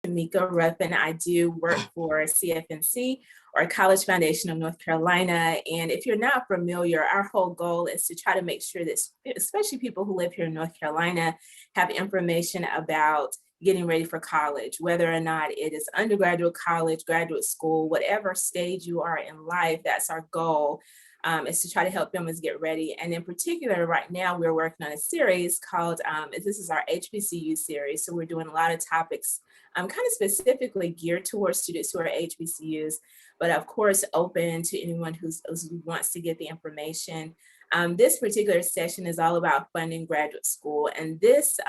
Tamika Ruffin. I do work for CFNC, or College Foundation of North Carolina. And if you're not familiar, our whole goal is to try to make sure that especially people who live here in North Carolina have information about getting ready for college, whether or not it is undergraduate college, graduate school, whatever stage you are in life. That's our goal. Is to try to help families get ready. And in particular, right now, we're working on a series called, this is our HBCU series. So we're doing a lot of topics kind of specifically geared towards students who are HBCUs, but of course, open to anyone who wants to get the information. This particular session is all about funding graduate school. And this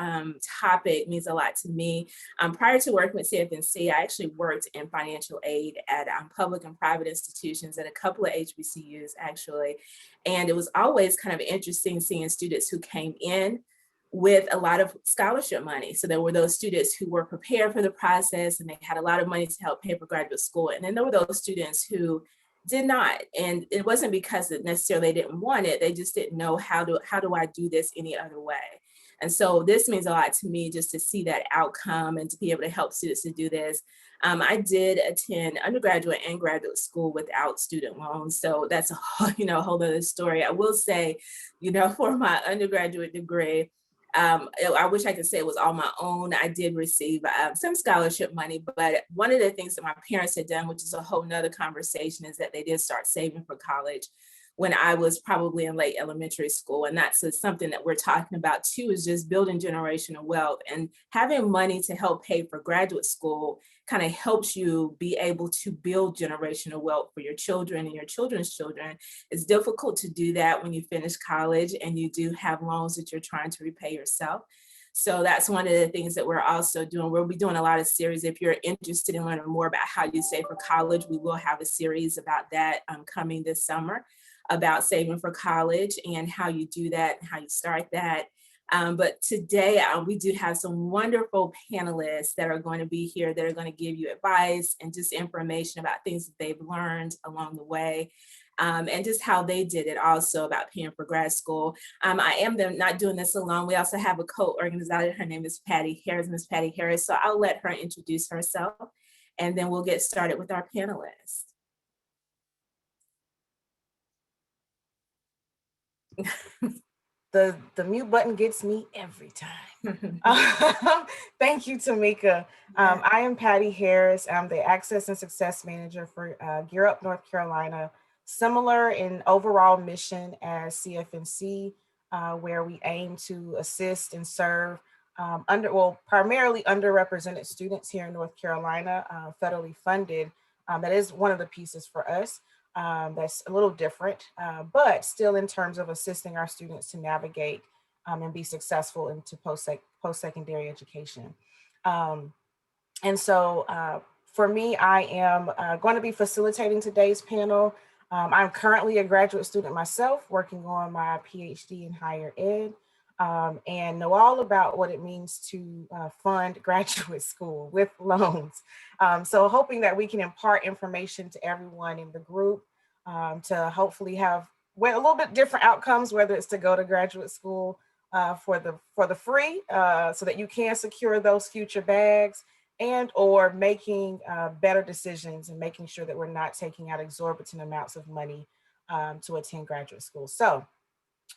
topic means a lot to me. Prior to working with CFNC, I actually worked in financial aid at public and private institutions at a couple of HBCUs, actually. And it was always kind of interesting seeing students who came in with a lot of scholarship money. So there were those students who were prepared for the process and they had a lot of money to help pay for graduate school. And then there were those students who did not. And it wasn't because that necessarily they didn't want it. They just didn't know how do I do this any other way. And so this means a lot to me just to see that outcome and to be able to help students to do this. I did attend undergraduate and graduate school without student loans. So that's a whole other story. I will say, for my undergraduate degree, I wish I could say it was all my own. I did receive some scholarship money, but one of the things that my parents had done, which is a whole nother conversation, is that they did start saving for college when I was probably in late elementary school. And that's something that we're talking about too, is just building generational wealth, and having money to help pay for graduate school kind of helps you be able to build generational wealth for your children and your children's children. It's difficult to do that when you finish college and you do have loans that you're trying to repay yourself. So that's one of the things that we're also doing. We'll be doing a lot of series. If you're interested in learning more about how you save for college, we will have a series about that coming this summer, about saving for college and how you do that and how you start that. But today we do have some wonderful panelists that are going to be here that are going to give you advice and just information about things that they've learned along the way. And just how they did it also about paying for grad school. I am not doing this alone. We also have a co-organizer. Her name is Patty Harris, Miss Patty Harris. So I'll let her introduce herself and then we'll get started with our panelists. The mute button gets me every time. Thank you, Tamika. I am Patty Harris. I'm the Access and Success Manager for Gear Up North Carolina. Similar in overall mission as CFNC, where we aim to assist and serve primarily underrepresented students here in North Carolina, federally funded. That is one of the pieces for us. That's a little different, but still in terms of assisting our students to navigate and be successful into post-secondary education. And so for me, I am going to be facilitating today's panel. I'm currently a graduate student myself, working on my PhD in higher ed, and know all about what it means to fund graduate school with loans. So hoping that we can impart information to everyone in the group to hopefully have a little bit different outcomes, whether it's to go to graduate school for the free, so that you can secure those future bags, and or making better decisions and making sure that we're not taking out exorbitant amounts of money to attend graduate school. So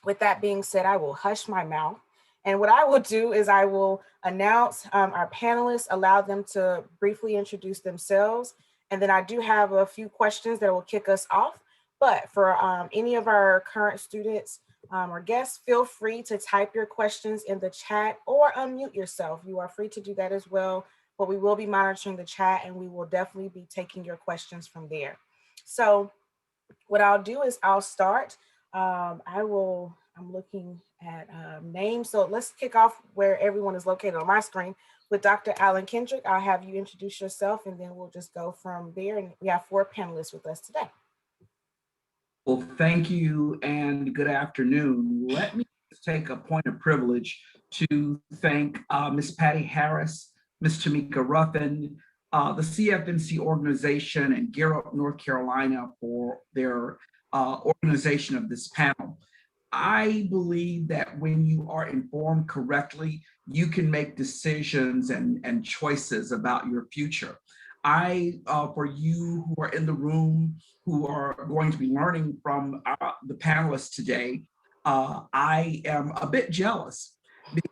with that being said, I will hush my mouth. And what I will do is I will announce our panelists, allow them to briefly introduce themselves. And then I do have a few questions that will kick us off. But for any of our current students or guests, feel free to type your questions in the chat or unmute yourself. You are free to do that as well. But we will be monitoring the chat and we will definitely be taking your questions from there. So what I'll do is I'll start. I'm looking at names. So let's kick off where everyone is located on my screen with Dr. Alan Kendrick. I'll have you introduce yourself and then we'll just go from there. And we have 4 panelists with us today. Well, thank you and good afternoon. Let me take a point of privilege to thank Ms. Patty Harris, Ms. Tamika Ruffin, the CFNC organization and Gear Up North Carolina for their organization of this panel. I believe that when you are informed correctly, you can make decisions and choices about your future. For you who are in the room, who are going to be learning from the panelists today, I am a bit jealous because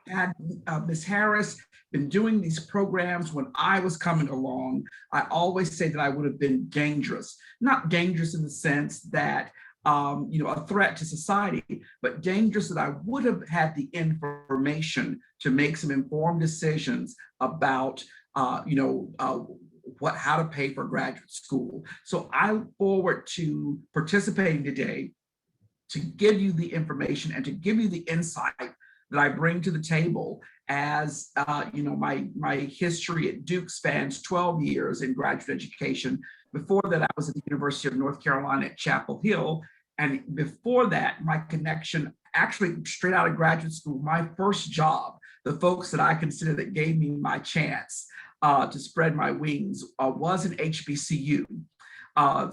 had Ms. Harris been doing these programs when I was coming along, I always say that I would have been dangerous. Not dangerous in the sense that a threat to society, but dangerous that I would have had the information to make some informed decisions about, how to pay for graduate school. So I look forward to participating today to give you the information and to give you the insight that I bring to the table as, my history at Duke spans 12 years in graduate education. Before that, I was at the University of North Carolina at Chapel Hill. And before that, my connection, actually straight out of graduate school, my first job, the folks that I consider that gave me my chance to spread my wings was an HBCU.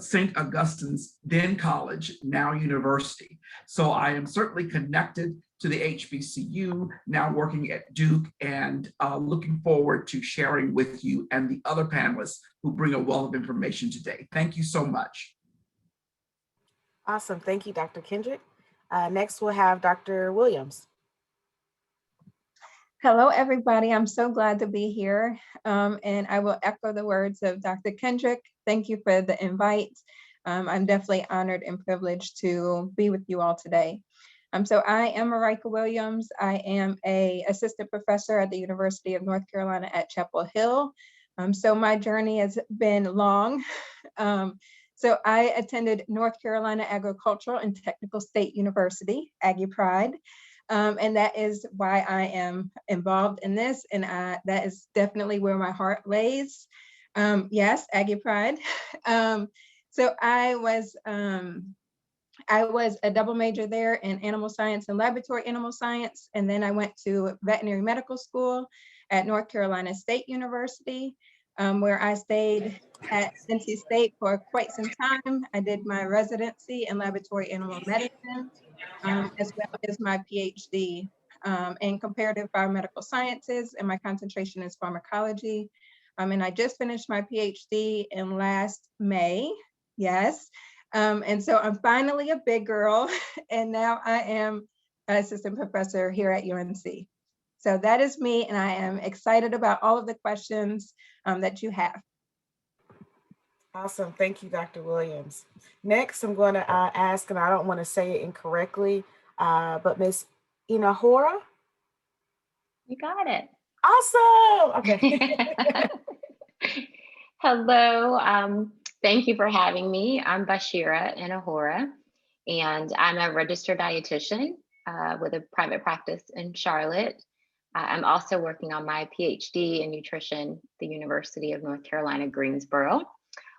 St. Augustine's, then college, now university. So I am certainly connected to the HBCU, now working at Duke, and looking forward to sharing with you and the other panelists who bring a wealth of information today. Thank you so much. Awesome. Thank you, Dr. Kendrick. Next, we'll have Dr. Williams. Hello, everybody. I'm so glad to be here. And I will echo the words of Dr. Kendrick. Thank you for the invite. I'm definitely honored and privileged to be with you all today. So I am Marika Williams. I am an assistant professor at the University of North Carolina at Chapel Hill. So my journey has been long. So I attended North Carolina Agricultural and Technical State University, Aggie Pride. And that is why I am involved in this. And that is definitely where my heart lays. Yes, Aggie Pride. So I was a double major there in animal science and laboratory animal science. And then I went to veterinary medical school at North Carolina State University, where I stayed at NC State for quite some time. I did my residency in laboratory animal medicine, as well as my PhD in comparative biomedical sciences, and my concentration is pharmacology. And I just finished my PhD in last May, yes. And so I'm finally a big girl, and now I am an assistant professor here at UNC. So that is me, and I am excited about all of the questions that you have. Awesome. Thank you, Dr. Williams. Next, I'm going to ask, and I don't want to say it incorrectly, but Miss Ihora? You got it. Awesome. Okay. Hello. Thank you for having me. I'm Bashira Ihora, and I'm a registered dietitian with a private practice in Charlotte. I'm also working on my PhD in nutrition at the University of North Carolina, Greensboro.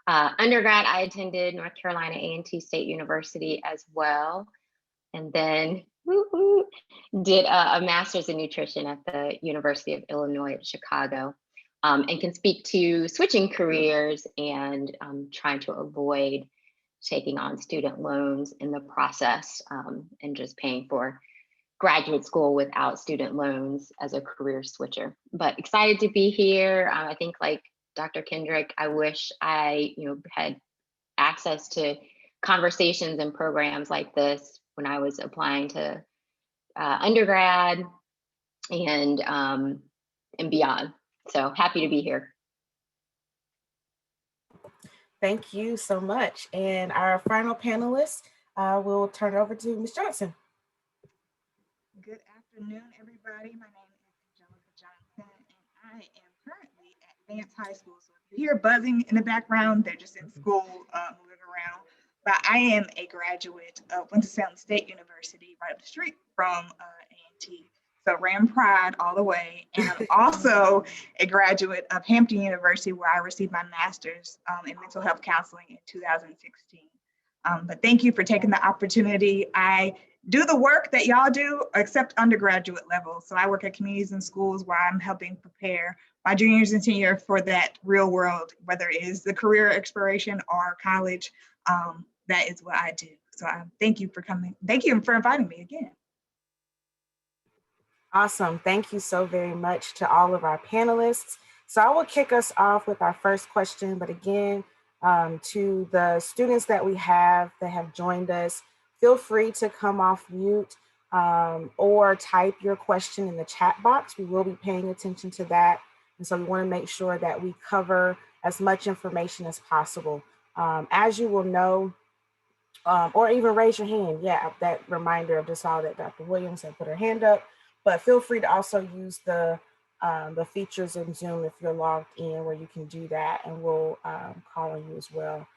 Undergrad, I attended North Carolina A&T State University as well, and then did a master's in nutrition at the University of Illinois at Chicago, and can speak to switching careers and trying to avoid taking on student loans in the process, and just paying for graduate school without student loans as a career switcher. But excited to be here. I think, like Dr. Kendrick, I wish I had access to conversations and programs like this when I was applying to undergrad and beyond. So happy to be here. Thank you so much. And our final panelist, we'll turn it over to Ms. Johnson. Good afternoon, everybody. My name is Angelica Johnson, and I am currently at Vance High School. So if you hear buzzing in the background, they're just in school moving around. But I am a graduate of Winston-Salem State University, right up the street from A&T. So Ram Pride all the way. And I'm also a graduate of Hampton University, where I received my master's in mental health counseling in 2016. But thank you for taking the opportunity. I do the work that y'all do, except undergraduate level. So I work at communities and schools where I'm helping prepare my juniors and seniors for that real world, whether it is the career exploration or college. That is what I do. So thank you for coming. Thank you for inviting me again. Awesome. Thank you so very much to all of our panelists. So I will kick us off with our first question, but again, to the students that we have that have joined us, feel free to come off mute or type your question in the chat box. We will be paying attention to that. And so we want to make sure that we cover as much information as possible. As you will know, or even raise your hand. Yeah, that reminder of just saw that Dr. Williams had put her hand up, but feel free to also use the features in Zoom if you're logged in where you can do that, and we'll call on you as well.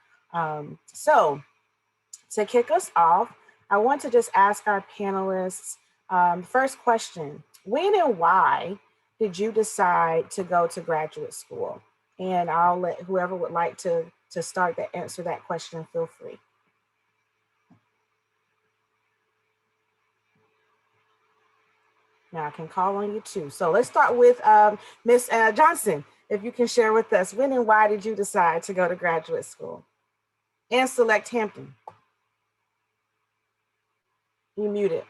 So to kick us off, I want to just ask our panelists, first question, when and why did you decide to go to graduate school? And I'll let whoever would like to start to answer that question, feel free. Now I can call on you too. So let's start with Ms. Johnson. If you can share with us, when and why did you decide to go to graduate school and select Hampton? You muted.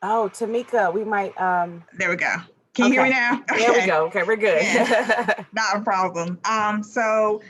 Oh, Tamika, we might. There we go. Can you hear me now? There we go. Okay, we're good. Yeah, not a problem. So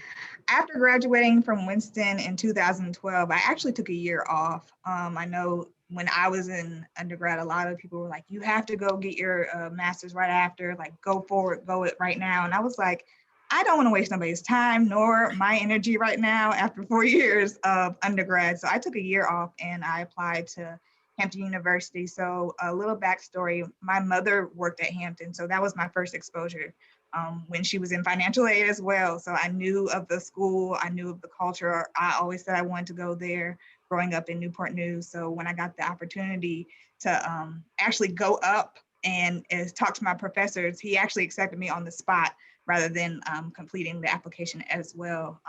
after graduating from Winston in 2012, I actually took a year off. I know when I was in undergrad, a lot of people were like, you have to go get your master's right after, like go forward, go it right now. And I was like, I don't want to waste nobody's time nor my energy right now after 4 years of undergrad. So I took a year off and I applied to Hampton University. So a little backstory, my mother worked at Hampton. So that was my first exposure when she was in financial aid as well. So I knew of the school, I knew of the culture. I always said I wanted to go there growing up in Newport News. So when I got the opportunity to actually go up and talk to my professors, he actually accepted me on the spot rather than completing the application as well.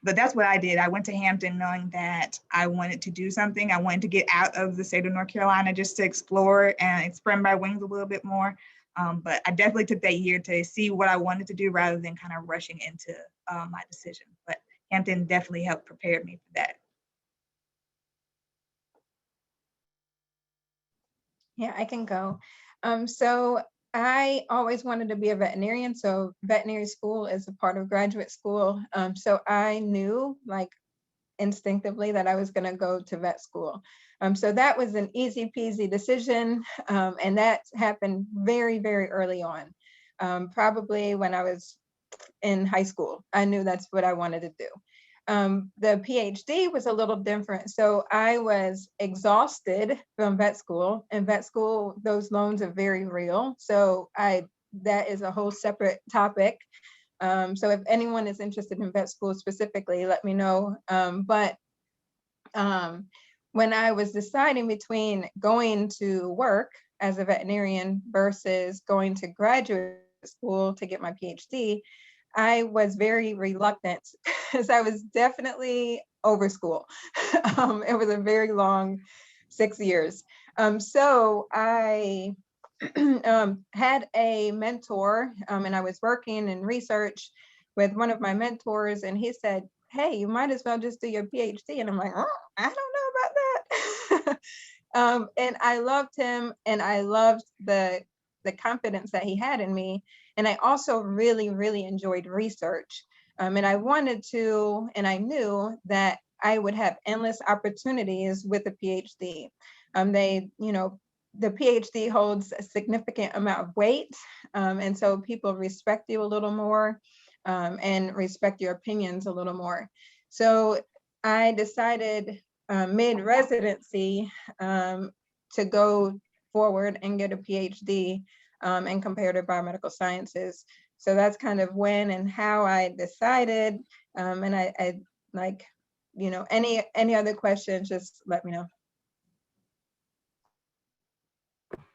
But that's what I did. I went to Hampton knowing that I wanted to do something. I wanted to get out of the state of North Carolina just to explore and spread my wings a little bit more. But I definitely took that year to see what I wanted to do rather than kind of rushing into my decision. But Hampton definitely helped prepare me for that. Yeah, I can go. So I always wanted to be a veterinarian. So veterinary school is a part of graduate school. So I knew like instinctively that I was going to go to vet school. So that was an easy peasy decision. And that happened very, very early on. Probably when I was in high school, I knew that's what I wanted to do. The PhD was a little different. So I was exhausted from vet school, and vet school, those loans are very real. So that is a whole separate topic. So if anyone is interested in vet school specifically, let me know. But when I was deciding between going to work as a veterinarian versus going to graduate school to get my PhD, I was very reluctant because I was definitely over school. It was a very long 6 years. So I had a mentor and I was working in research with one of my mentors, and he said, hey, you might as well just do your PhD. And I'm like, oh, I don't know about that. And I loved him, and I loved the confidence that he had in me. And I also really, really enjoyed research. And I wanted to, and I knew that I would have endless opportunities with a PhD. The PhD holds a significant amount of weight. And so people respect you a little more and respect your opinions a little more. So I decided mid-residency to go forward and get a PhD in comparative biomedical sciences. So that's kind of when and how I decided. And I like, any other questions, just let me know.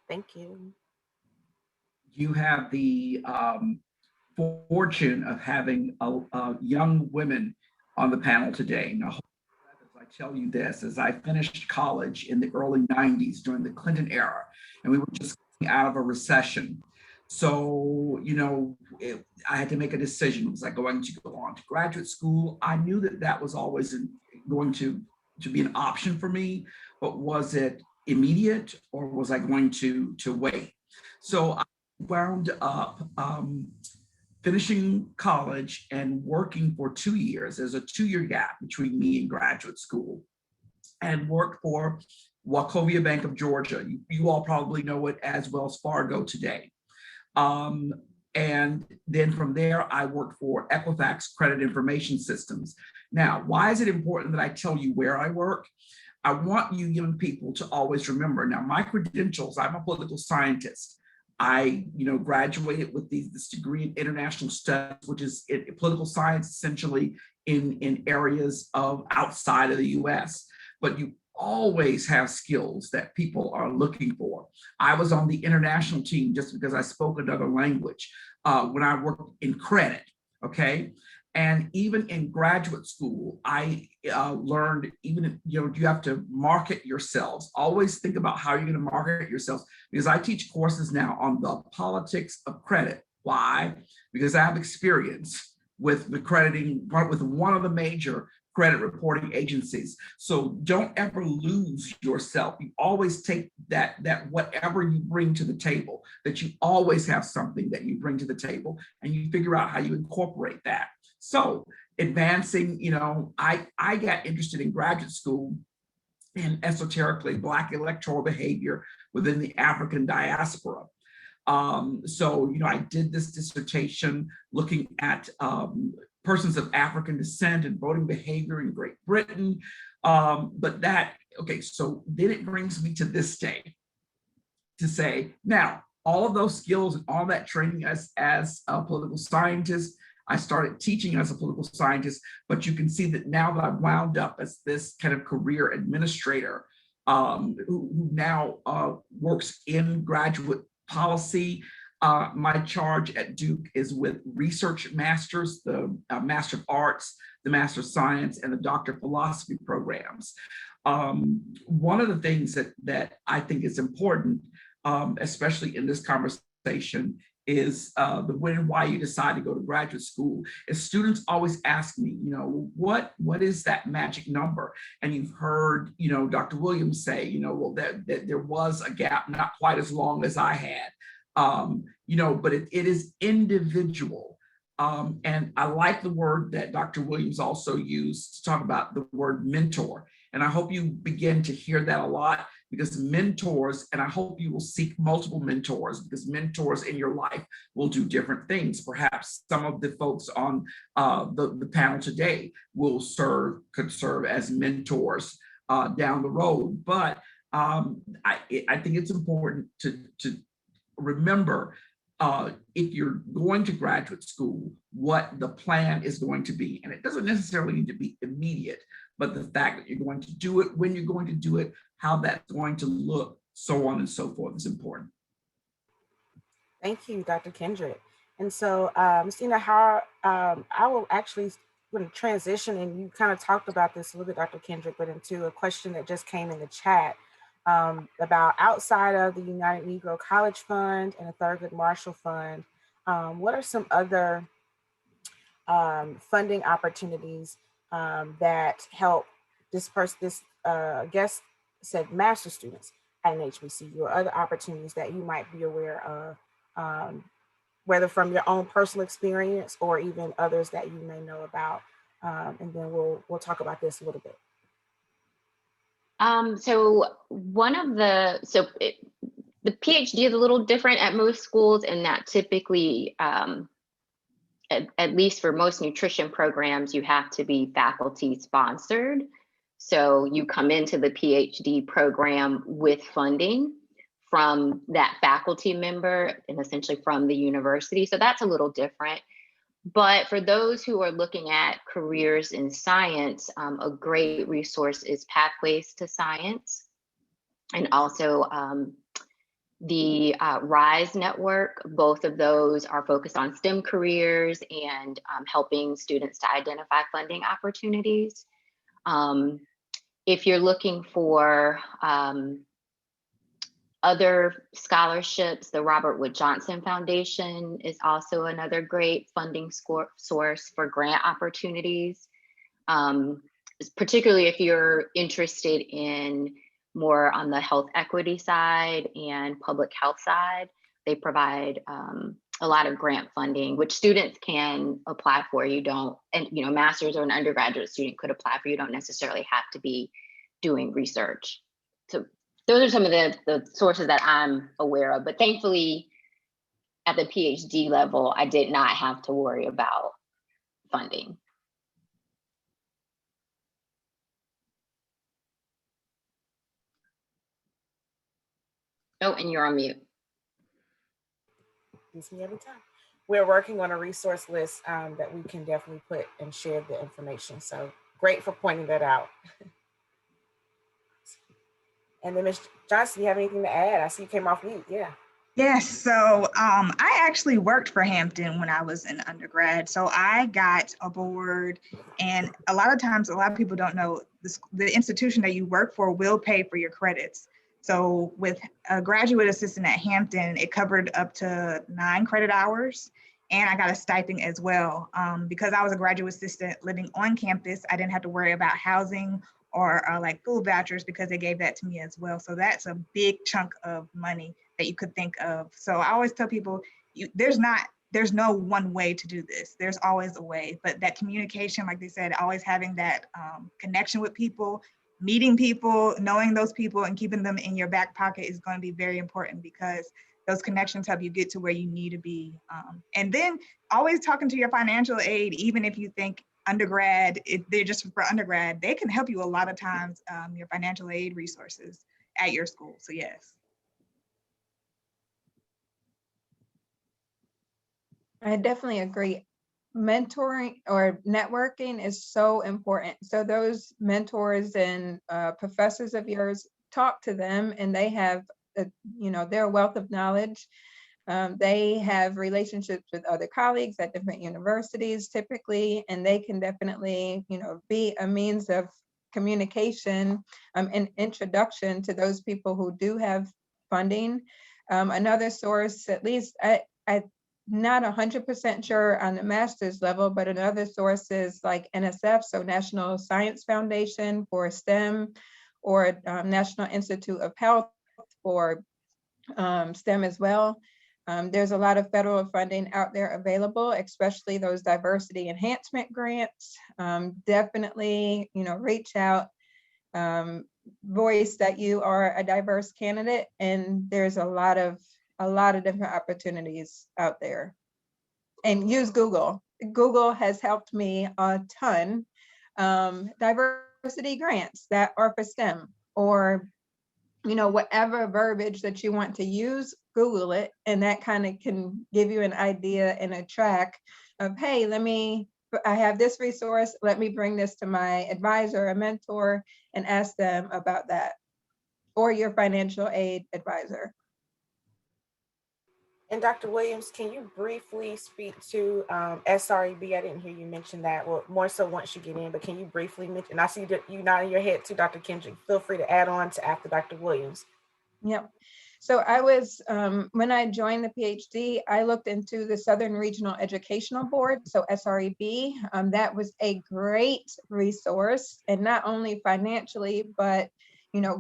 Thank you. You have the fortune of having young women on the panel today. Now, I tell you this, as I finished college in the early 90s during the Clinton era, and we were just out of a recession. So, I had to make a decision. Was I going to go on to graduate school? I knew that that was always going to be an option for me, but was it immediate or was I going to wait? So I wound up finishing college and working for 2 years. There's a 2-year gap between me and graduate school, and worked for Wachovia Bank of Georgia. You all probably know it as Wells Fargo today. And then from there, I worked for Equifax Credit Information Systems. Now, why is it important that I tell you where I work? I want you young people to always remember, now my credentials, I'm a political scientist. I, graduated with this degree in international studies, which is in political science, essentially in areas of outside of the US. But you always have skills that people are looking for. I was on the international team just because I spoke another language when I worked in credit, okay? And even in graduate school, I learned even, you have to market yourselves. Always think about how you're gonna market yourselves, because I teach courses now on the politics of credit. Why? Because I have experience with the crediting, with one of the major credit reporting agencies. So don't ever lose yourself. You always take that whatever you bring to the table, that you always have something that you bring to the table, and you figure out how you incorporate that. So advancing, I got interested in graduate school in esoterically Black electoral behavior within the African diaspora. So, I did this dissertation looking at persons of African descent and voting behavior in Great Britain. So then it brings me to this day to say, now, all of those skills and all that training as a political scientist, I started teaching as a political scientist, but you can see that now that I've wound up as this kind of career administrator who now works in graduate policy. My charge at Duke is with research masters, the Master of Arts, the Master of Science, and the Doctor of Philosophy programs. One of the things that I think is important, especially in this conversation, is the when and why you decide to go to graduate school. Is students always ask me, what is that magic number? And you've heard, Dr. Williams say, well, that there was a gap, not quite as long as I had, but it is individual. And I like the word that Dr. Williams also used to talk about the word mentor. And I hope you begin to hear that a lot, because mentors, and I hope you will seek multiple mentors, because mentors in your life will do different things. Perhaps some of the folks on the panel today could serve as mentors down the road. But I think it's important to remember, if you're going to graduate school, what the plan is going to be. And it doesn't necessarily need to be immediate, but the fact that you're going to do it, when you're going to do it, how that's going to look, so on and so forth, is important. Thank you, Dr. Kendrick. And so, Ms. Ihora, I will actually transition, and you kind of talked about this a little bit, Dr. Kendrick, but into a question that just came in the chat about outside of the United Negro College Fund and the Thurgood Marshall Fund, what are some other funding opportunities that help guest said master students at an HBCU, or other opportunities that you might be aware of, whether from your own personal experience or even others that you may know about, and then we'll talk about this a little bit. The PhD is a little different at most schools, in that typically, at least for most nutrition programs, you have to be faculty sponsored. So you come into the PhD program with funding from that faculty member and essentially from the university. So that's a little different. But for those who are looking at careers in science, a great resource is Pathways to Science, and also the RISE network. Both of those are focused on STEM careers and helping students to identify funding opportunities. If you're looking for Other scholarships, the Robert Wood Johnson Foundation is also another great funding source for grant opportunities. Particularly if you're interested in more on the health equity side and public health side, they provide a lot of grant funding, which students can apply for. You don't, and you know, master's or an undergraduate student could apply for. You don't necessarily have to be doing research. So those are some of the sources that I'm aware of, but thankfully at the PhD level, I did not have to worry about funding. Oh, and you're on mute. Beats me every time. We're working on a resource list that we can definitely put and share the information. So great for pointing that out. And then Ms. Johnson, you have anything to add? I see you came off mute. Yeah. Yes, so I actually worked for Hampton when I was in undergrad. So I got a board, and a lot of times, a lot of people don't know the institution that you work for will pay for your credits. So with a graduate assistant at Hampton, it covered up to 9 credit hours, and I got a stipend as well. Because I was a graduate assistant living on campus, I didn't have to worry about housing or like food vouchers because they gave that to me as well. So that's a big chunk of money that you could think of. So I always tell people, there's no one way to do this. There's always a way, but that communication, like they said, always having that connection with people, meeting people, knowing those people and keeping them in your back pocket is going to be very important, because those connections help you get to where you need to be. And then always talking to your financial aid, even if you think undergrad, they're just for undergrad, they can help you a lot of times, your financial aid resources at your school. So yes. I definitely agree. Mentoring or networking is so important. So those mentors and professors of yours, talk to them, and they have, their wealth of knowledge. They have relationships with other colleagues at different universities typically, and they can definitely, be a means of communication and introduction to those people who do have funding. Another source, at least I not 100% sure on the master's level, but another source is like NSF, so National Science Foundation for STEM, or National Institute of Health for STEM as well. There's a lot of federal funding out there available, especially those diversity enhancement grants. Definitely, reach out, voice that you are a diverse candidate, and there's a lot of different opportunities out there. And use Google. Google has helped me a ton. Diversity grants that are for STEM, or whatever verbiage that you want to use, Google it, and that kind of can give you an idea and a track of, hey, I have this resource, let me bring this to my advisor, a mentor, and ask them about that, or your financial aid advisor. And Dr. Williams, can you briefly speak to SREB? I didn't hear you mention that. Well, more so once you get in, but can you briefly mention, and I see that you nodding your head too, Dr. Kendrick. Feel free to add on to after Dr. Williams. Yep. So I was, when I joined the PhD, I looked into the Southern Regional Educational Board, so SREB. That was a great resource, and not only financially, but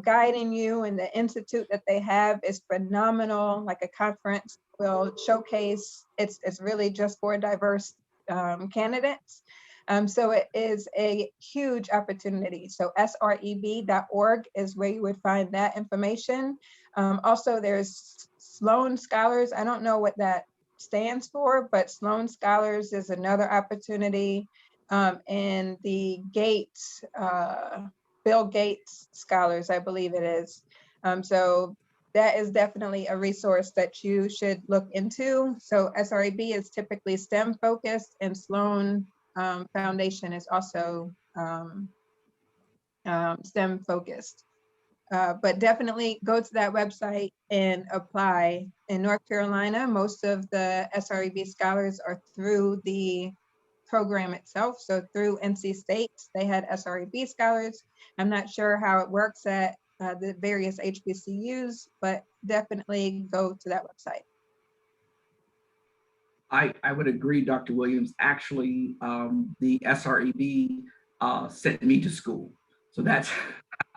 guiding you, and the institute that they have is phenomenal. Like a conference will showcase, it's really just for diverse candidates. So it is a huge opportunity. So sreb.org is where you would find that information. Also, there's Sloan Scholars. I don't know what that stands for, but Sloan Scholars is another opportunity. And the Gates, Bill Gates Scholars, I believe it is. So that is definitely a resource that you should look into. So SREB is typically STEM focused, and Sloan Foundation is also STEM focused. But definitely go to that website and apply. In North Carolina, most of the SREB scholars are through the program itself. So through NC State, they had SREB scholars. I'm not sure how it works at the various HBCUs, but definitely go to that website. I would agree, Dr. Williams. Actually, the SREB sent me to school. So that's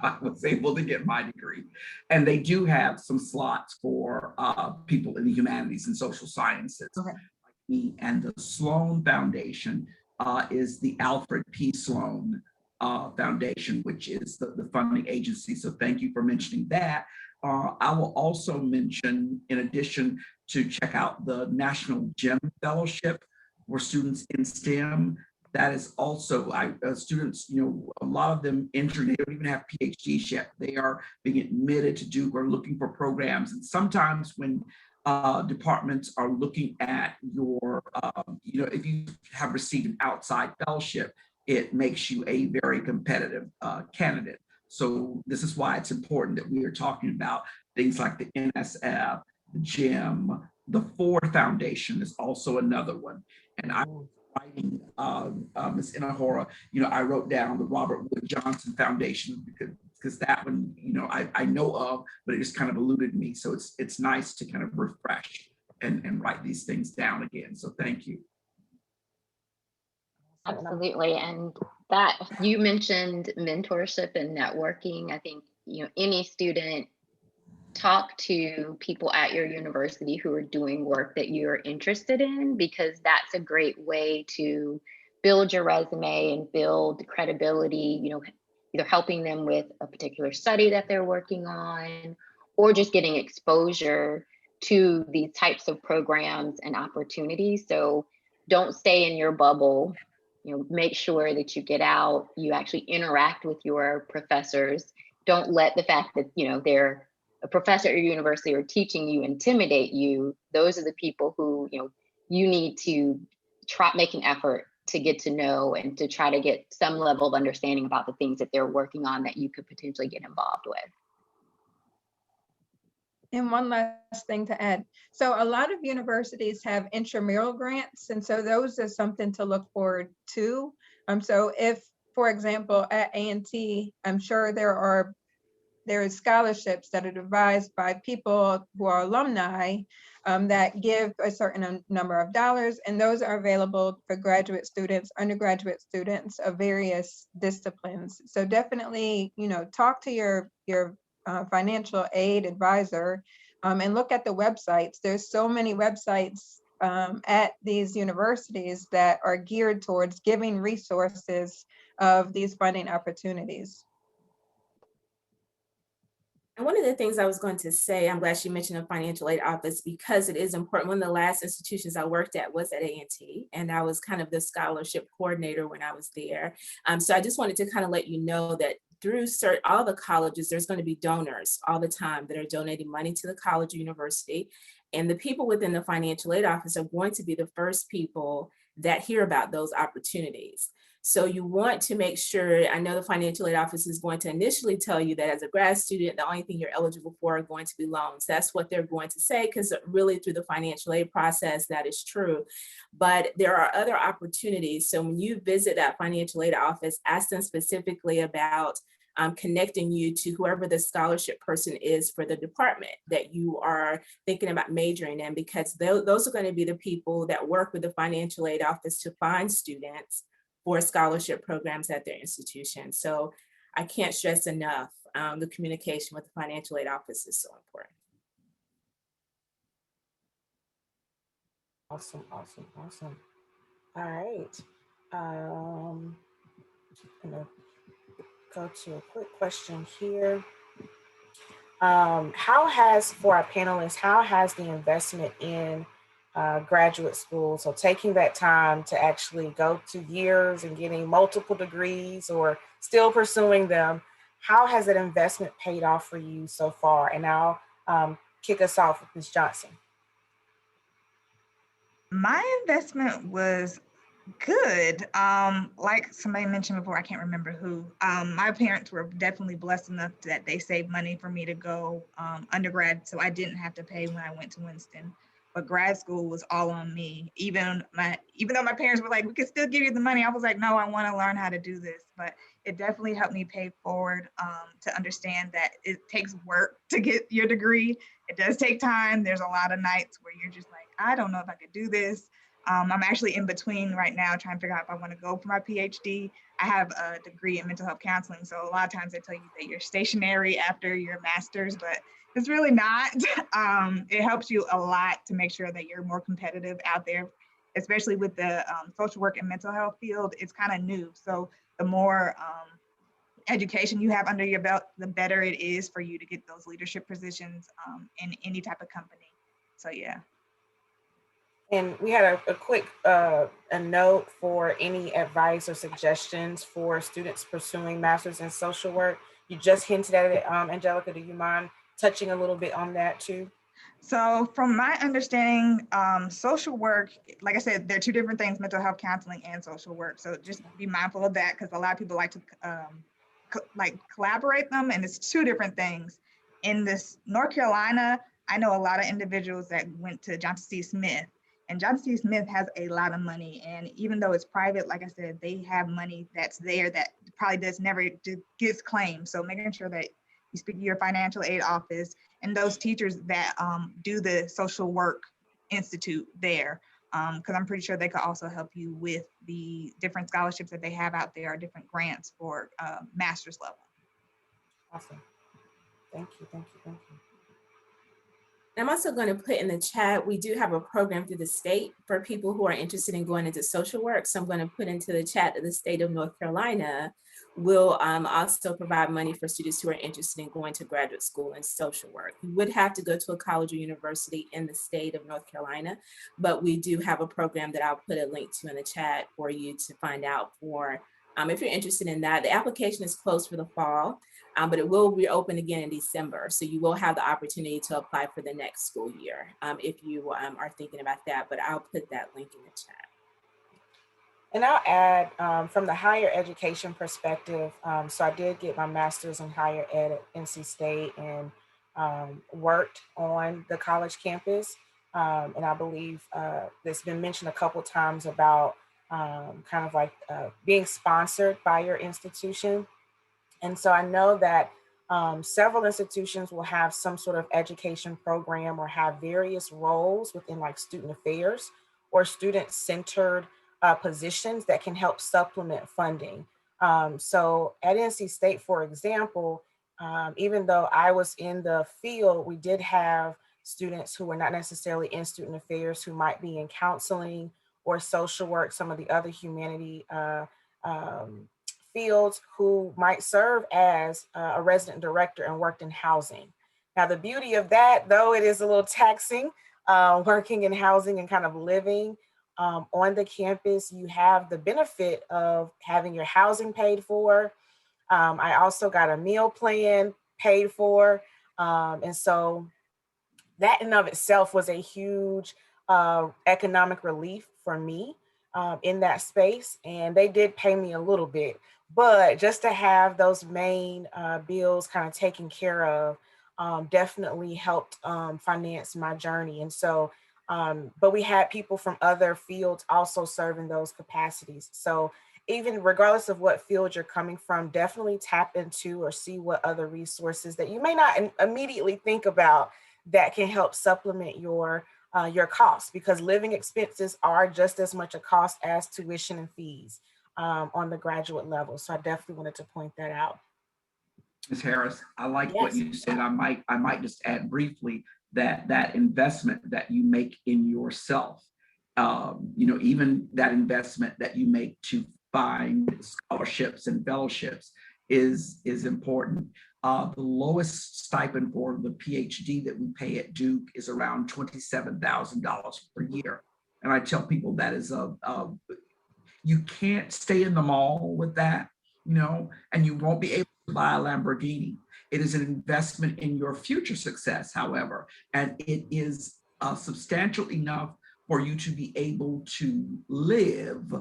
I was able to get my degree. And they do have some slots for people in the humanities and social sciences. Okay. Like me. And the Sloan Foundation is the Alfred P. Sloan Foundation, which is the funding agency. So thank you for mentioning that. I will also mention, in addition, to check out the National GEM Fellowship for students in STEM. That is also students, a lot of them enter, they don't even have PhDs yet. They are being admitted to Duke or looking for programs. And sometimes when departments are looking at your, if you have received an outside fellowship, it makes you a very competitive candidate. So this is why it's important that we are talking about things like the NSF, the GEM, the Ford Foundation is also another one. And I was writing, Ms. Ihora, I wrote down the Robert Wood Johnson Foundation because that one, I know of, but it just kind of eluded me. So it's nice to kind of refresh and write these things down again. So thank you. Absolutely. And that you mentioned mentorship and networking. I think, any student, talk to people at your university who are doing work that you're interested in, because that's a great way to build your resume and build credibility, either helping them with a particular study that they're working on, or just getting exposure to these types of programs and opportunities. So don't stay in your bubble. Make sure that you get out, you actually interact with your professors. Don't let the fact that, they're a professor at your university or teaching you intimidate you. Those are the people who, you need to make an effort to get to know and to try to get some level of understanding about the things that they're working on that you could potentially get involved with. And one last thing to add. So a lot of universities have intramural grants, and so those are something to look forward to. So if, for example, at A&T, I'm sure there is scholarships that are devised by people who are alumni that give a certain number of dollars, and those are available for graduate students, undergraduate students of various disciplines. So definitely, talk to your financial aid advisor and look at the websites. There's so many websites at these universities that are geared towards giving resources of these funding opportunities. And one of the things I was going to say, I'm glad she mentioned the financial aid office because it is important. One of the last institutions I worked at was at A&T, and I was kind of the scholarship coordinator when I was there. So I just wanted to kind of let you know that through all the colleges, there's going to be donors all the time that are donating money to the college or university. And the people within the financial aid office are going to be the first people that hear about those opportunities. So you want to make sure, I know the financial aid office is going to initially tell you that as a grad student, the only thing you're eligible for are going to be loans. That's what they're going to say, because really through the financial aid process, that is true. But there are other opportunities. So when you visit that financial aid office, ask them specifically about connecting you to whoever the scholarship person is for the department that you are thinking about majoring in, because those are going to be the people that work with the financial aid office to find students for scholarship programs at their institution. So I can't stress enough, the communication with the financial aid office is so important. Awesome. All right. I'm gonna go to a quick question here. For our panelists, how has the investment in graduate school, so taking that time to actually go to years and getting multiple degrees or still pursuing them, how has that investment paid off for you so far? And I'll kick us off with Ms. Johnson. My investment was good. Like somebody mentioned before, I can't remember who. My parents were definitely blessed enough that they saved money for me to go undergrad, so I didn't have to pay when I went to Winston. But grad school was all on me. Even though my parents were like, "We can still give you the money," I was like, "No, I want to learn how to do this." But it definitely helped me pay forward to understand that it takes work to get your degree. It does take time. There's a lot of nights where you're just like, I don't know if I could do this. I'm actually in between right now trying to figure out if I want to go for my PhD. I have a degree in mental health counseling. So a lot of times they tell you that you're stationary after your master's, but it's really not. It helps you a lot to make sure that you're more competitive out there, especially with the social work and mental health field. It's kind of new. So the more education you have under your belt, the better it is for you to get those leadership positions in any type of company. So yeah. And we had a quick a note for any advice or suggestions for students pursuing masters in social work. You just hinted at it, Angelica. Do you mind touching a little bit on that too? So from my understanding, social work, like I said, there are two different things, mental health counseling and social work. So just be mindful of that, because a lot of people like to collaborate them, and it's two different things. In this North Carolina, I know a lot of individuals that went to Johnson C. Smith, and Johnson C. Smith has a lot of money. And even though it's private, like I said, they have money that's there that probably never gets claimed. So making sure that you speak to your financial aid office and those teachers that do the social work institute there, because I'm pretty sure they could also help you with the different scholarships that they have out there, or different grants for master's level. Awesome. Thank you, thank you, thank you. I'm also going to put in the chat, we do have a program through the state for people who are interested in going into social work. So I'm going to put into the chat that the state of North Carolina will also provide money for students who are interested in going to graduate school in social work. You would have to go to a college or university in the state of North Carolina, but we do have a program that I'll put a link to in the chat for you to find out for if you're interested in that. The application is closed for the fall, but it will reopen again in December. So you will have the opportunity to apply for the next school year if you are thinking about that, but I'll put that link in the chat. And I'll add from the higher education perspective, so I did get my master's in higher ed at NC State and worked on the college campus. And I believe it's been mentioned a couple times about kind of like being sponsored by your institution. And so I know that several institutions will have some sort of education program or have various roles within like student affairs or student-centered positions that can help supplement funding. So at NC State, for example, even though I was in the field, we did have students who were not necessarily in student affairs who might be in counseling or social work, some of the other humanity fields, who might serve as a resident director and worked in housing. Now, the beauty of that, though it is a little taxing, working in housing and kind of living on the campus, you have the benefit of having your housing paid for. I also got a meal plan paid for. And so that in and of itself was a huge economic relief for me in that space. And they did pay me a little bit, but just to have those main bills kind of taken care of definitely helped finance my journey. And so, but we had people from other fields also serving those capacities. So even regardless of what field you're coming from, definitely tap into or see what other resources that you may not immediately think about that can help supplement your costs, because living expenses are just as much a cost as tuition and fees on the graduate level. So I definitely wanted to point that out. Ms. Harris, I like Yes. what you said. I might just add briefly that investment that you make in yourself, even that investment that you make to find scholarships and fellowships is important. The lowest stipend for the PhD that we pay at Duke is around $27,000 per year. And I tell people that is you can't stay in the mall with that, and you won't be able to buy a Lamborghini. It is an investment in your future success, however, and it is substantial enough for you to be able to live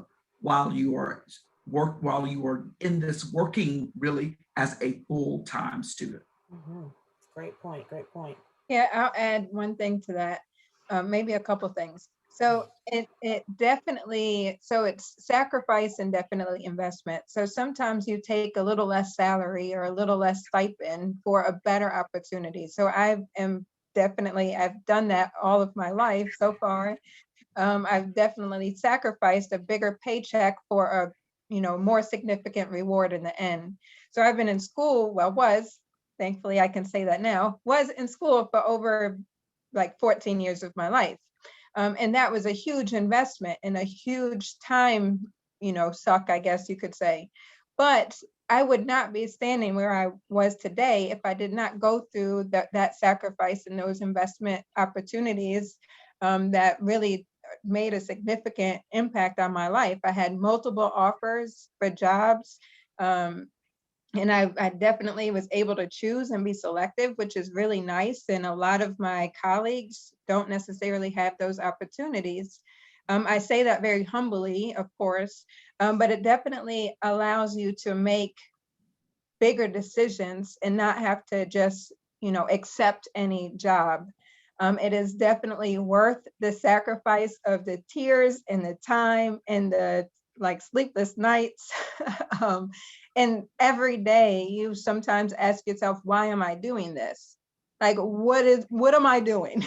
while you are in this working really as a full-time student. Mm-hmm. Great point, great point. Yeah, I'll add one thing to that, maybe a couple things. So it definitely, so it's sacrifice and definitely investment. So sometimes you take a little less salary or a little less stipend for a better opportunity. So I've done that all of my life so far. I've definitely sacrificed a bigger paycheck for a, more significant reward in the end. So I've been in school, thankfully I can say that now, was in school for over like 14 years of my life. And that was a huge investment and a huge time, suck, I guess you could say. But I would not be standing where I was today if I did not go through that sacrifice and those investment opportunities that really made a significant impact on my life. I had multiple offers for jobs. And I definitely was able to choose and be selective, which is really nice. And a lot of my colleagues don't necessarily have those opportunities. I say that very humbly, of course, but it definitely allows you to make bigger decisions and not have to just, accept any job. It is definitely worth the sacrifice of the tears and the time and the like sleepless nights. And every day you sometimes ask yourself, why am I doing this? Like, what am I doing?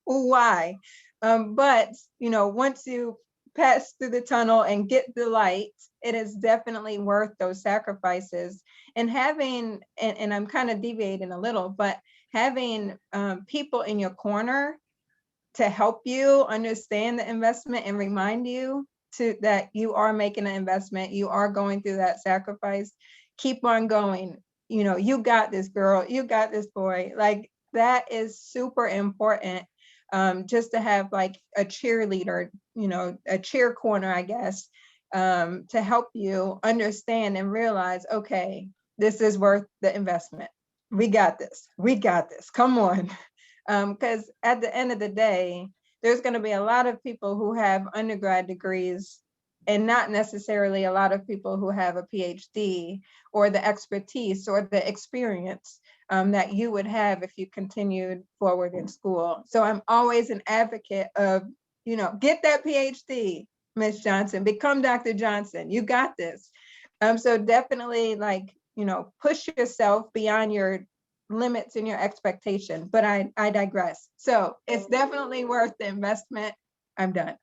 Why? But, once you pass through the tunnel and get the light, it is definitely worth those sacrifices. And having, and I'm kind of deviating a little, but having people in your corner to help you understand the investment and remind you that you are making an investment, you are going through that sacrifice, keep on going. You got this, girl, you got this, boy. Like, that is super important. Just to have like a cheerleader, a cheer corner, I guess, to help you understand and realize, okay, this is worth the investment. We got this. We got this. Come on. Because at the end of the day, there's going to be a lot of people who have undergrad degrees and not necessarily a lot of people who have a PhD or the expertise or the experience that you would have if you continued forward in school. So I'm always an advocate of, get that PhD, Miss Johnson, become Dr. Johnson. You got this. So definitely push yourself beyond your limits and your expectation, but I digress. So it's definitely worth the investment. I'm done.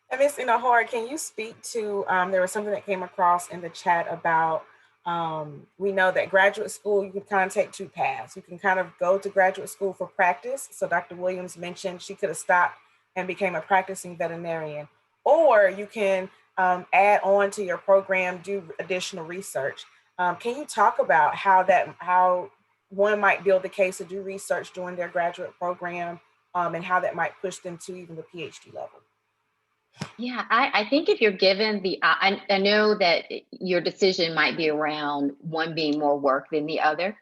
And Ms. Ihora, can you speak to, there was something that came across in the chat about, we know that graduate school, you can kind of take two paths. You can kind of go to graduate school for practice. So Dr. Williams mentioned she could have stopped and became a practicing veterinarian, or you can add on to your program, do additional research. Can you talk about how one might build the case to do research during their graduate program, and how that might push them to even the PhD level? Yeah, I think if you're given I know that your decision might be around one being more work than the other,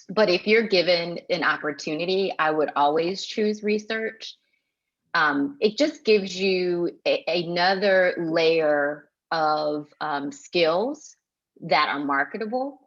but if you're given an opportunity, I would always choose research. It just gives you another layer of skills that are marketable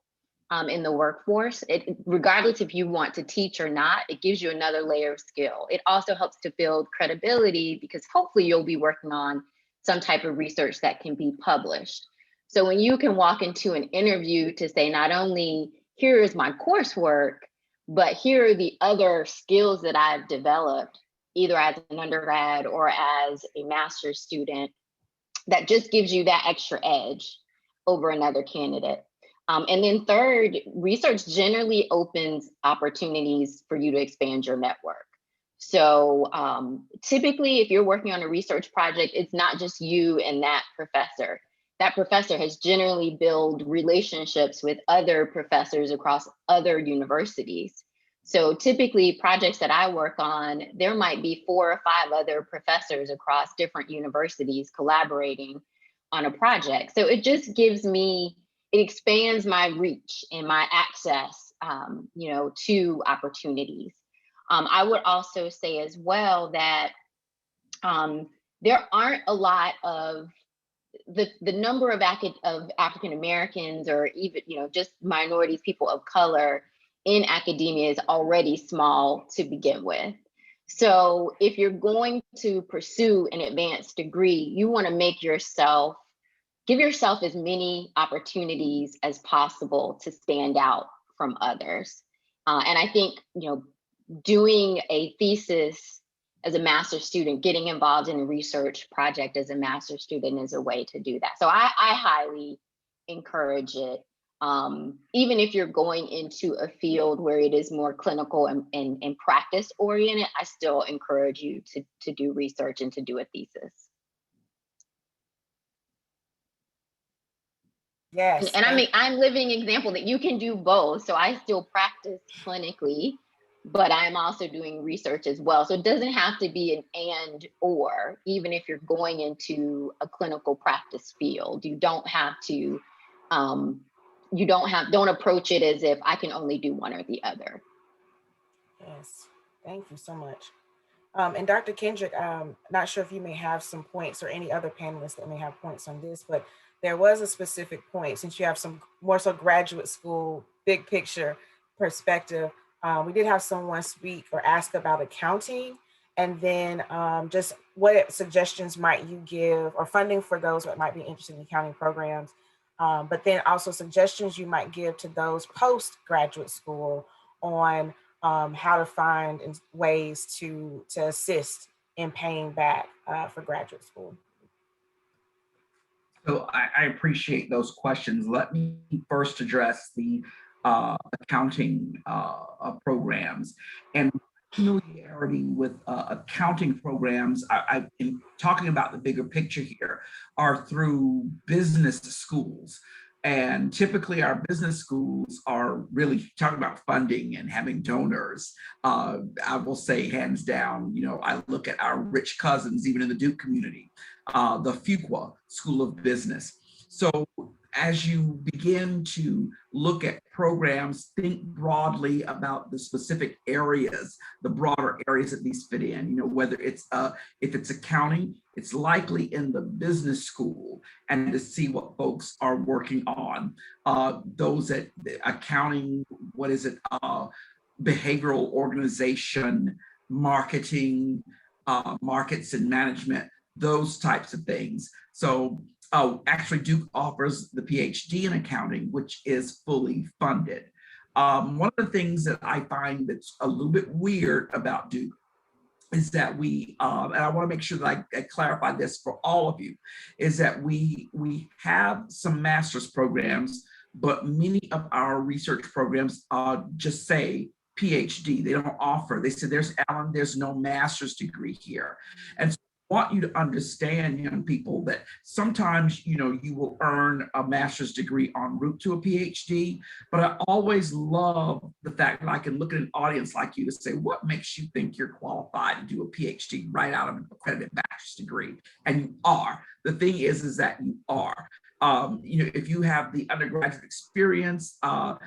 in the workforce. Regardless if you want to teach or not, it gives you another layer of skill. It also helps to build credibility because hopefully you'll be working on some type of research that can be published. So when you can walk into an interview to say, not only here is my coursework, but here are the other skills that I've developed, either as an undergrad or as a master's student, that just gives you that extra edge over another candidate. And then third, research generally opens opportunities for you to expand your network. So typically, if you're working on a research project, it's not just you and that professor. That professor has generally built relationships with other professors across other universities. So typically, projects that I work on, there might be 4 or 5 other professors across different universities collaborating on a project. So it just gives me, it expands my reach and my access, to opportunities. I would also say as well that there aren't a lot of the number of African Americans or even just minorities, people of color in academia is already small to begin with. So if you're going to pursue an advanced degree, you want to give yourself as many opportunities as possible to stand out from others. And I think, doing a thesis as a master's student, getting involved in a research project as a master's student is a way to do that. So I highly encourage it. Even if you're going into a field where it is more clinical and practice oriented, I still encourage you to do research and to do a thesis. Yes. And I mean, I'm living example that you can do both. So I still practice clinically, but I'm also doing research as well. So it doesn't have to be an and or, even if you're going into a clinical practice field. You don't have to, don't approach it as if I can only do one or the other. Yes, thank you so much. And Dr. Kendrick, not sure if you may have some points or any other panelists that may have points on this, but there was a specific point, since you have some more so graduate school, big picture perspective. We did have someone speak or ask about accounting, and then just what suggestions might you give, or funding for those that might be interested in accounting programs, but then also suggestions you might give to those post-graduate school on how to find ways to assist in paying back for graduate school. So I appreciate those questions. Let me first address the accounting programs. And familiarity with accounting programs, I've been talking about the bigger picture here, are through business schools. And typically our business schools are really talking about funding and having donors. I will say hands down, I look at our rich cousins, even in the Duke community, the Fuqua School of Business. So as you begin to look at programs, think broadly about the specific areas, the broader areas that these fit in. Whether it's if it's accounting, it's likely in the business school, and to see what folks are working on. Those at accounting, what is it? Behavioral organization, marketing, markets and management, those types of things. So actually Duke offers the PhD in accounting, which is fully funded. One of the things that I find that's a little bit weird about Duke is that we, and I want to make sure that I clarify this for all of you, is that we have some master's programs, but many of our research programs just say PhD. They don't offer. They said, there's no master's degree here. And so I want you to understand, young people, that sometimes, you will earn a master's degree en route to a PhD, but I always love the fact that I can look at an audience like you to say, what makes you think you're qualified to do a PhD right out of an accredited bachelor's degree? And you are. The thing is that you are. If you have the undergraduate experience, our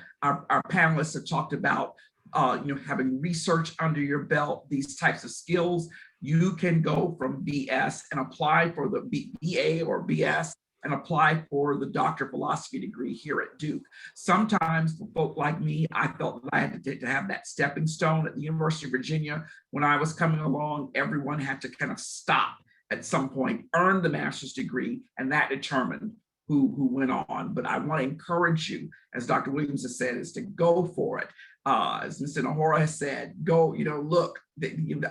panelists have talked about having research under your belt, these types of skills. You can go from BS and apply for the BA or BS and apply for the Doctor of Philosophy degree here at Duke. Sometimes for folk like me, I felt that I had to have that stepping stone at the University of Virginia. When I was coming along, everyone had to kind of stop at some point, earn the master's degree, and that determined who went on. But I want to encourage you, as Dr. Williams has said, is to go for it. As Mr. Ihora has said, go, look,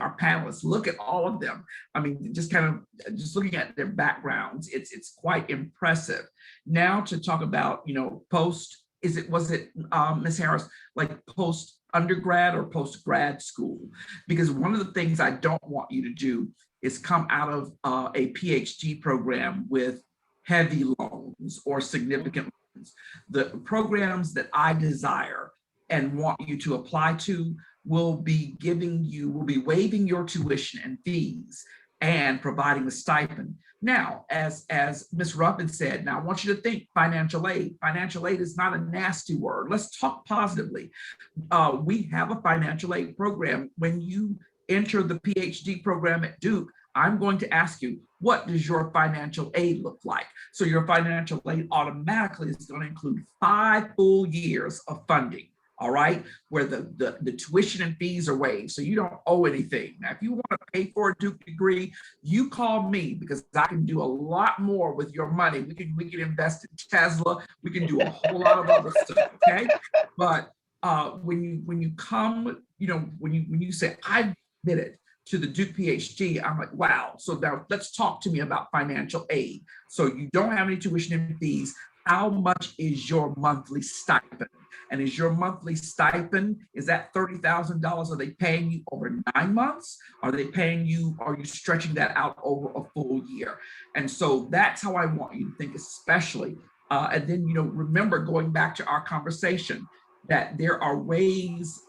our panelists, look at all of them. I mean, just looking at their backgrounds, it's quite impressive. Now to talk about, was it Ms. Harris, like post undergrad or post grad school? Because one of the things I don't want you to do is come out of a PhD program with heavy loans or significant loans. The programs that I desire and want you to apply to will be waiving your tuition and fees and providing a stipend. Now, as Ms. Ruffin said, now I want you to think financial aid. Financial aid is not a nasty word. Let's talk positively. We have a financial aid program. When you enter the PhD program at Duke, I'm going to ask you, what does your financial aid look like? So your financial aid automatically is going to include 5 full years of funding all right, where the tuition and fees are waived, so you don't owe anything. Now, if you want to pay for a Duke degree, you call me because I can do a lot more with your money. We can invest in Tesla. We can do a whole lot of other stuff. Okay, but when you come, when you say I committed to the Duke PhD, I'm like, wow. So now let's talk to me about financial aid. So you don't have any tuition and fees. How much is your monthly stipend? And is your monthly stipend, is that $30,000? Are they paying you over 9 months? Are you stretching that out over a full year? And so that's how I want you to think, especially. And then, remember, going back to our conversation, that there are ways,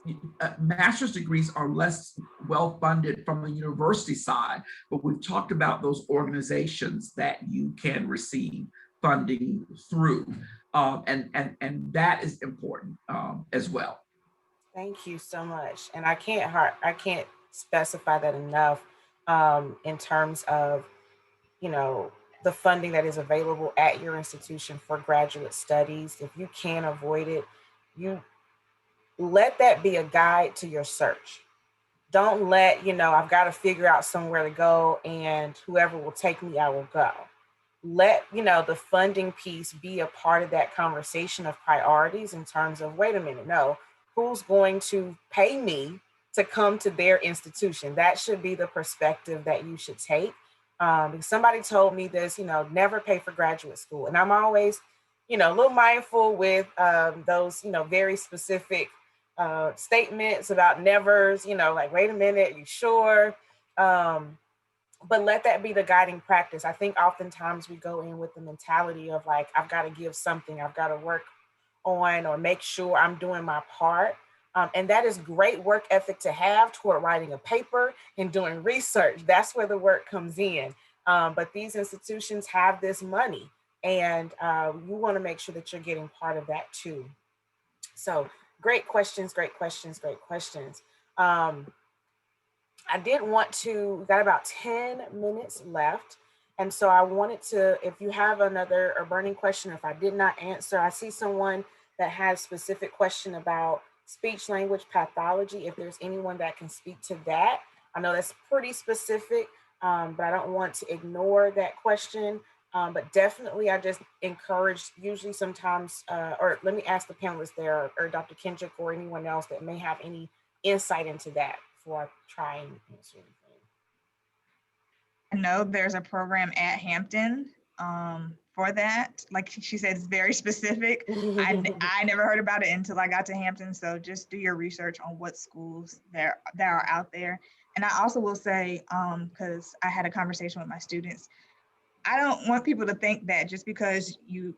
master's degrees are less well-funded from the university side, but we've talked about those organizations that you can receive funding through. And that is important as well. Thank you so much. And I can't specify that enough in terms of, the funding that is available at your institution for graduate studies. If you can avoid it, you let that be a guide to your search. Don't let, I've got to figure out somewhere to go and whoever will take me, I will go. Let, the funding piece be a part of that conversation of priorities in terms of, wait a minute, no, who's going to pay me to come to their institution? That should be the perspective that you should take. Somebody told me this, never pay for graduate school. And I'm always, a little mindful with those, very specific statements about nevers, like, wait a minute, you sure? But let that be the guiding practice. I think oftentimes we go in with the mentality of like, I've got to give something, I've got to work on or make sure I'm doing my part. And that is great work ethic to have toward writing a paper and doing research. That's where the work comes in. But these institutions have this money and you want to make sure that you're getting part of that too. So great questions. I did want to, we've got about 10 minutes left. And so I wanted to, if you have a burning question, if I did not answer, I see someone that has a specific question about speech language pathology. If there's anyone that can speak to that, I know that's pretty specific, but I don't want to ignore that question. But definitely, I just encourage, usually sometimes, or let me ask the panelists there, or Dr. Kendrick or anyone else that may have any insight into that before I try and answer anything. I know there's a program at Hampton for that. Like she said, it's very specific. I never heard about it until I got to Hampton. So just do your research on what schools that are out there. And I also will say, because I had a conversation with my students, I don't want people to think that just because you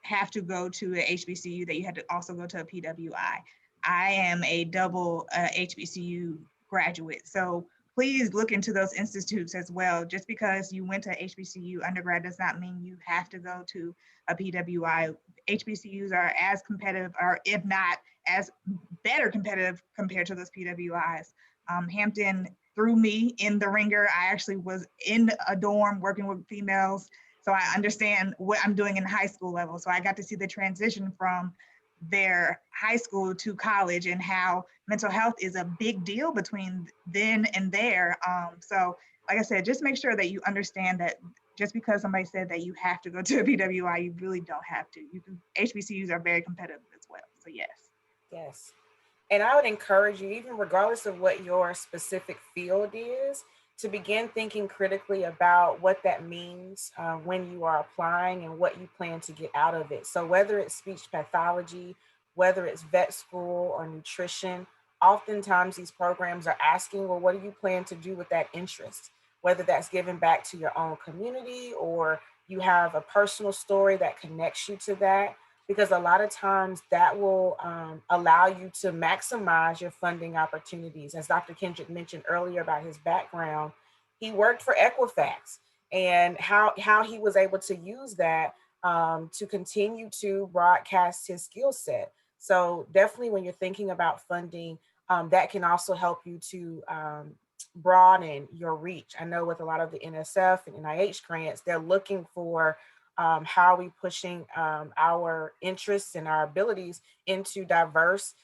have to go to a HBCU that you had to also go to a PWI. I am a double HBCU graduate. So please look into those institutes as well. Just because you went to HBCU undergrad does not mean you have to go to a PWI. HBCUs are as competitive, or if not as better competitive compared to those PWIs. Hampton threw me in the ringer. I actually was in a dorm working with females. So I understand what I'm doing in high school level. So I got to see the transition from their high school to college and how mental health is a big deal between then and there. So like I said, just make sure that you understand that just because somebody said that you have to go to a PWI, you really don't have to. HBCUs are very competitive as well. So yes. Yes. And I would encourage you, even regardless of what your specific field is, to begin thinking critically about what that means when you are applying and what you plan to get out of it. So whether it's speech pathology, whether it's vet school or nutrition, oftentimes these programs are asking, well, what do you plan to do with that interest? Whether that's giving back to your own community or you have a personal story that connects you to that. Because a lot of times that will allow you to maximize your funding opportunities. As Dr. Kendrick mentioned earlier about his background, he worked for Equifax and how he was able to use that to continue to broadcast his skill set. So definitely when you're thinking about funding, that can also help you to broaden your reach. I know with a lot of the NSF and NIH grants, they're looking for how are we pushing our interests and our abilities into diverse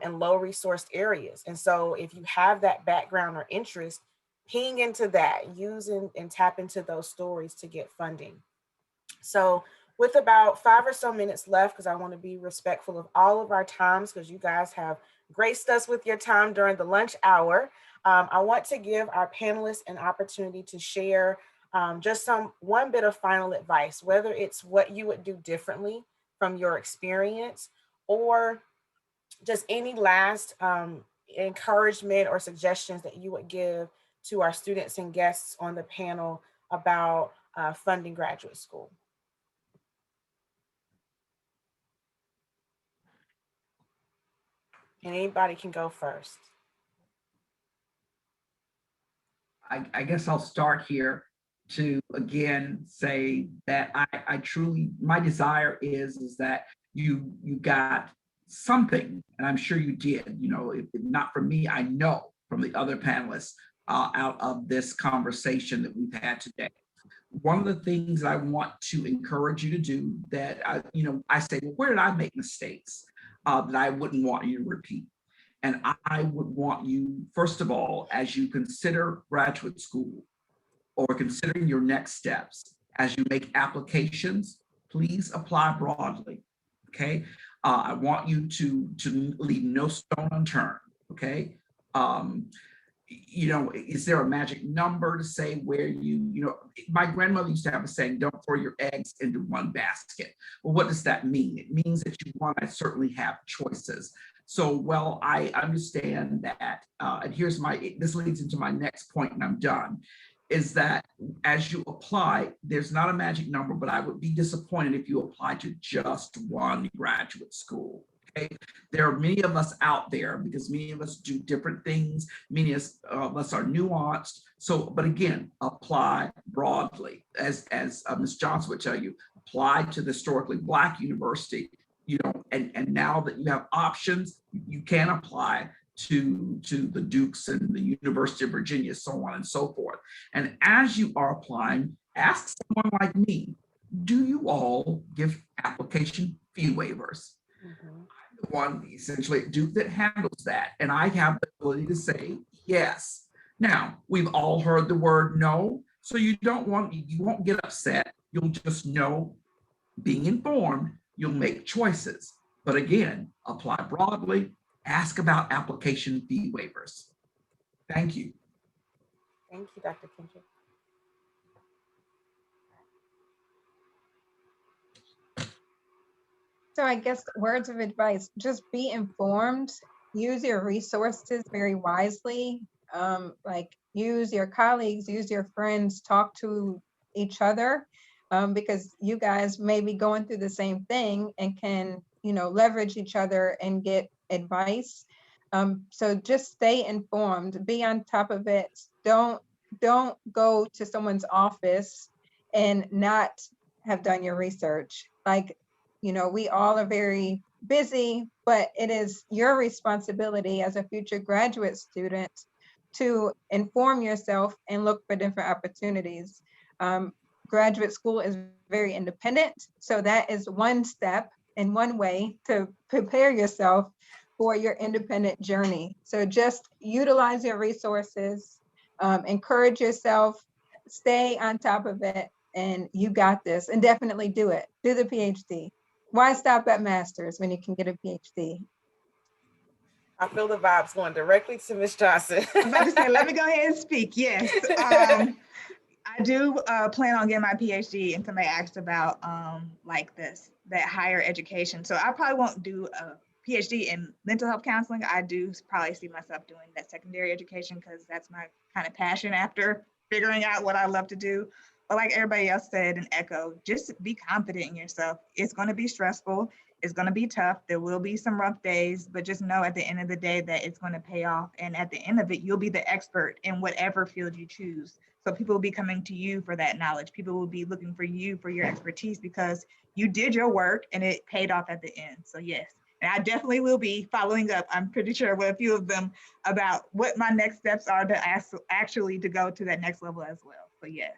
in low resourced areas. And so if you have that background or interest, ping into that, use and tap into those stories to get funding. So with about 5 or so minutes left, because I want to be respectful of all of our times, because you guys have graced us with your time during the lunch hour, I want to give our panelists an opportunity to share just one bit of final advice, whether it's what you would do differently from your experience, or just any last encouragement or suggestions that you would give to our students and guests on the panel about funding graduate school. And anybody can go first. I guess I'll start here to again say that I truly, my desire is that you got something, and I'm sure you did, you know, if not from me, I know from the other panelists out of this conversation that we've had today. One of the things I want to encourage you to do that I say, well, where did I make mistakes that I wouldn't want you to repeat? And I would want you, first of all, as you consider graduate school or considering your next steps, as you make applications, please apply broadly, okay? I want you to leave no stone unturned, okay? Is there a magic number to say where my grandmother used to have a saying, don't throw your eggs into one basket. Well, what does that mean? It means that you want to certainly have choices. So, well, I understand that, and this leads into my next point, and I'm done, is that as you apply, there's not a magic number, but I would be disappointed if you apply to just one graduate school. Okay? There are many of us out there because many of us do different things. Many of us are nuanced. So, but again, apply broadly. As Ms. Johnson would tell you, apply to the historically Black university, and now that you have options, you can apply to the Dukes and the University of Virginia, so on and so forth. And as you are applying, ask someone like me, do you all give application fee waivers? Mm-hmm. The one essentially at Duke that handles that. And I have the ability to say yes. Now, we've all heard the word no, so you won't get upset. You'll just know, being informed, you'll make choices. But again, apply broadly, ask about application fee waivers. Thank you. Thank you, Dr. Kendrick. So I guess words of advice, just be informed, use your resources very wisely, like use your colleagues, use your friends, talk to each other, because you guys may be going through the same thing and can, leverage each other and get advice. So just stay informed, be on top of it. Don't go to someone's office and not have done your research. Like, we all are very busy, but it is your responsibility as a future graduate student to inform yourself and look for different opportunities. Graduate school is very independent, so that is one step and one way to prepare yourself for your independent journey. So just utilize your resources, encourage yourself, stay on top of it, and you got this, and definitely do it. Do the PhD. Why stop at master's when you can get a PhD? I feel the vibes going directly to Ms. Johnson. I was about to say, let me go ahead and speak. Yes. I do plan on getting my PhD, and somebody asked about that higher education. So I probably won't do a PhD in mental health counseling. I do probably see myself doing that secondary education because that's my kind of passion after figuring out what I love to do. But like everybody else said and echoed, just be confident in yourself. It's going to be stressful. It's going to be tough. There will be some rough days, but just know at the end of the day that it's going to pay off. And at the end of it, you'll be the expert in whatever field you choose. So people will be coming to you for that knowledge. People will be looking for you for your expertise because you did your work and it paid off at the end. So yes, and I definitely will be following up, I'm pretty sure, with a few of them about what my next steps are to actually to go to that next level as well. So yes.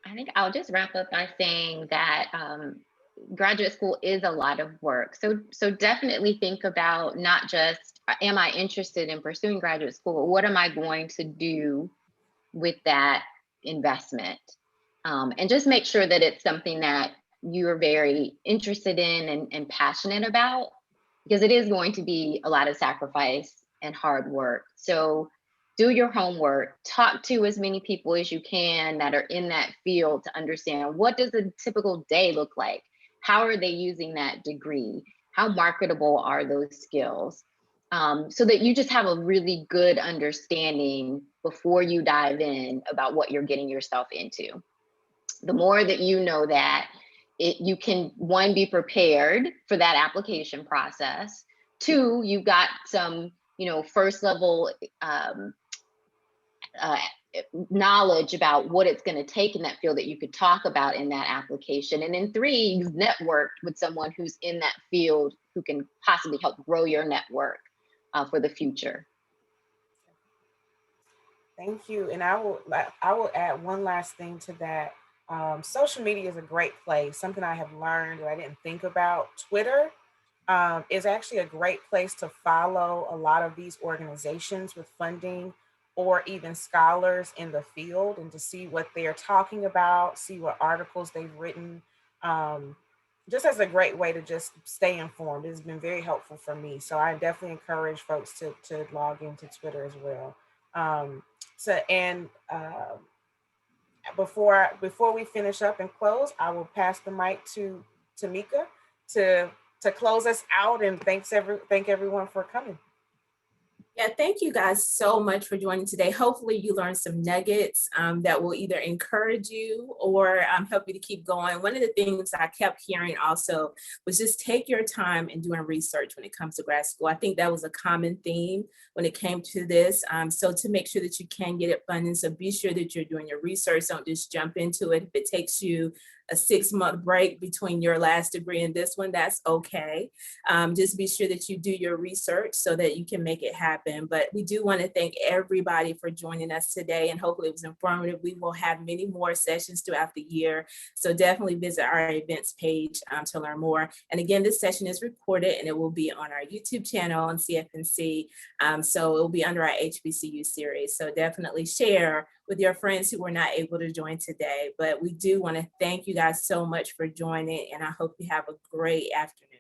I think I'll just wrap up by saying that graduate school is a lot of work. So definitely think about not just, am I interested in pursuing graduate school? What am I going to do with that investment? And just make sure that it's something that you're very interested in and passionate about, because it is going to be a lot of sacrifice and hard work. So do your homework, talk to as many people as you can that are in that field to understand, what does a typical day look like? How are they using that degree? How marketable are those skills? So that you just have a really good understanding before you dive in about what you're getting yourself into. The more that you know that, you can, one, be prepared for that application process. Two, you've got some, first level knowledge about what it's going to take in that field that you could talk about in that application. And then three, you've networked with someone who's in that field who can possibly help grow your network for the future. Thank you. And I will add one last thing to that. Social media is a great place. Something I have learned that I didn't think about. Twitter is actually a great place to follow a lot of these organizations with funding, or even scholars in the field, and to see what they're talking about, see what articles they've written. Just as a great way to just stay informed. It's been very helpful for me. So I definitely encourage folks to log into Twitter as well. Before we finish up and close, I will pass the mic to Tamika to close us out, and thank everyone for coming. Yeah, thank you guys so much for joining today. Hopefully you learned some nuggets that will either encourage you or help you to keep going. One of the things I kept hearing also was just take your time in doing research when it comes to grad school. I think that was a common theme when it came to this. So to make sure that you can get it funded, so be sure that you're doing your research. Don't just jump into it. If it takes you a 6-month break between your last degree and this one, that's okay. Just be sure that you do your research so that you can make it happen. But we do want to thank everybody for joining us today, and hopefully it was informative. We will have many more sessions throughout the year, so definitely visit our events page to learn more. And again, this session is recorded and it will be on our YouTube channel on CFNC. So it will be under our HBCU series. So definitely share with your friends who were not able to join today. But we do want to thank you guys so much for joining, and I hope you have a great afternoon.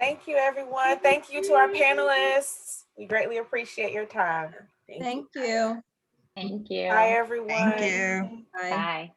Thank you, everyone. Thank you to our panelists. We greatly appreciate your time. Thank you. Thank you. Bye, everyone. Thank you. Bye. Bye.